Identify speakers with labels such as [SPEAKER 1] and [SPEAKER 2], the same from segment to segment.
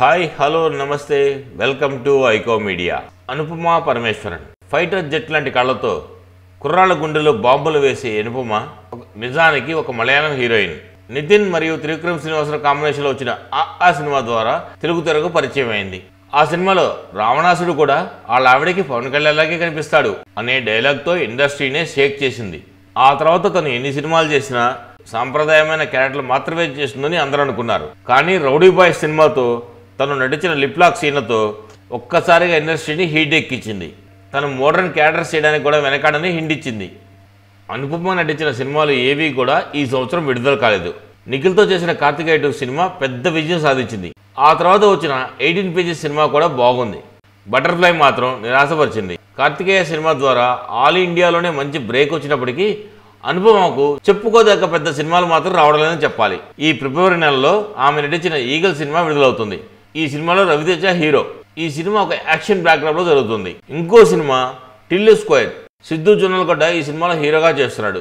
[SPEAKER 1] Hi hello నమస్తే welcome to iQOO media. Anupama Parameswaran fighter jet లాంటి కళ్ళతో కుర్రాళ్ళ గుండెలో బాంబులు వేసే అనుపమ నిజానికి ఒక మలయాళం హీరోయిన్. నితిన్ మరియు త్రివిక్రమ్ శ్రీనివాసరావు కాంబినేషన్లో వచ్చిన ఆ సినిమా ద్వారా తెలుగు తెరకు పరిచయం అయింది. ఆ సినిమాలో రావణాసుడు కూడా వాళ్ళ ఆవిడకి పవన్ కళ్యాణ్ లాగే కనిపిస్తాడు అనే డైలాగ్తో ఇండస్ట్రీనే షేక్ చేసింది. ఆ తర్వాత తను ఎన్ని సినిమాలు చేసినా సాంప్రదాయమైన క్యారెక్టర్లు మాత్రమే చేస్తుందని అందరూ అనుకున్నారు. కానీ రౌడీ బాయ్ సినిమాతో తను నటించిన లిప్లాక్ సీన్లతో ఒక్కసారిగా ఇండస్ట్రీని హీట్ ఎక్కించింది. తను మోడర్న్ క్యారెక్టర్స్ చేయడానికి కూడా వెనకాడని హింట్ ఇచ్చింది. అనుపమ నటించిన సినిమాలు ఏవి కూడా ఈ సంవత్సరం విడుదల కాలేదు. నిఖిల్తో చేసిన కార్తికేయ 2 సినిమా పెద్ద విజయం సాధించింది. ఆ తర్వాత వచ్చిన 18 పేజెస్ సినిమా కూడా బాగుంది. బటర్ఫ్లై మాత్రం నిరాశపరిచింది. కార్తికేయ సినిమా ద్వారా ఆల్ ఇండియాలోనే మంచి బ్రేక్ వచ్చినప్పటికీ అనుపమకు చెప్పుకోదగ్గ పెద్ద సినిమాలు మాత్రం రావడం లేదని చెప్పాలి. ఈ ఫిబ్రవరి నెలలో ఆమె నటించిన ఈగల్ సినిమా విడుదలవుతుంది. ఈ సినిమాలో రవితేజ హీరో. ఈ సినిమా ఒక యాక్షన్ బ్యాక్గ్రౌండ్ లో జరుగుతుంది. ఇంకో సినిమా టిల్లు స్క్వేర్. సిద్ధు జొన్నలగడ్డ ఈ సినిమాలో హీరోగా చేస్తున్నాడు.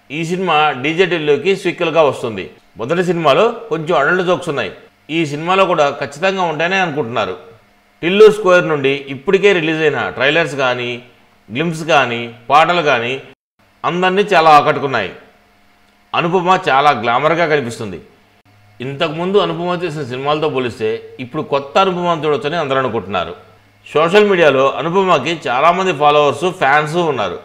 [SPEAKER 1] ఈ సినిమా డీజే టిల్లుకి స్విక్కల్గా వస్తుంది. మొదటి సినిమాలో కొంచెం అడల్ట్ జోక్స్ ఉన్నాయి. ఈ సినిమాలో కూడా ఖచ్చితంగా ఉంటాయని అనుకుంటున్నారు. టిల్లు స్క్వేర్ నుండి ఇప్పటికే రిలీజ్ అయిన ట్రైలర్స్ కానీ గ్లింప్స్ కానీ పాటలు కానీ అందరినీ చాలా ఆకట్టుకున్నాయి. అనుపమ చాలా గ్లామర్గా కనిపిస్తుంది. ఇంతకుముందు అనుపమ చేసిన సినిమాలతో పోలిస్తే ఇప్పుడు కొత్త అనుపమ చూడొచ్చని అందరూ అనుకుంటున్నారు. సోషల్ మీడియాలో అనుపమకి చాలామంది ఫాలోవర్స్ ఫ్యాన్స్ ఉన్నారు.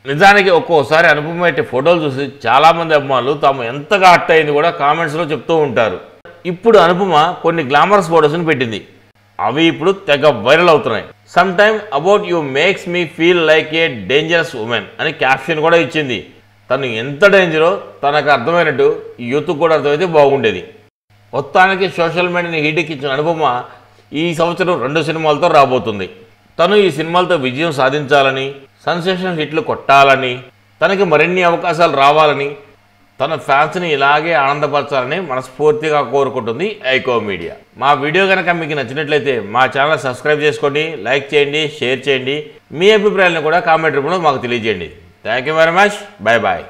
[SPEAKER 1] నిజానికి ఒక్కోసారి అనుపమ పెట్టే ఫోటోలు చూసి చాలామంది అభిమానులు తాము ఎంతగా హట్ అయింది కూడా కామెంట్స్లో చెప్తూ ఉంటారు. ఇప్పుడు అనుపమ కొన్ని గ్లామరస్ ఫోటోస్ని పెట్టింది. అవి ఇప్పుడు తెగ వైరల్ అవుతున్నాయి. Some time about you makes me feel like a dangerous women అని క్యాప్షన్ కూడా ఇచ్చింది. తను ఎంత డేంజరో తనకు అర్థమైనట్టు యూత్ కూడా అర్థమైతే బాగుండేది. మొత్తానికి సోషల్ మీడియాని హీటెక్కించిన అనుపమ ఈ సంవత్సరం 2 సినిమాలతో రాబోతుంది. తను ఈ సినిమాలతో విజయం సాధించాలని, సెన్సేషన్ హిట్లు కొట్టాలని, తనకి మరిన్ని అవకాశాలు రావాలని, తన ఫ్యాన్స్ని ఇలాగే ఆనందపరచాలని మనస్ఫూర్తిగా కోరుకుంటుంది ఐకో మీడియా. మా వీడియో కనుక మీకు నచ్చినట్లయితే మా ఛానల్ సబ్స్క్రైబ్ చేసుకోండి, లైక్ చేయండి, షేర్ చేయండి. మీ అభిప్రాయాలను కూడా కామెంట్ రూపంలో మాకు తెలియజేయండి. Thank you very much. Bye bye.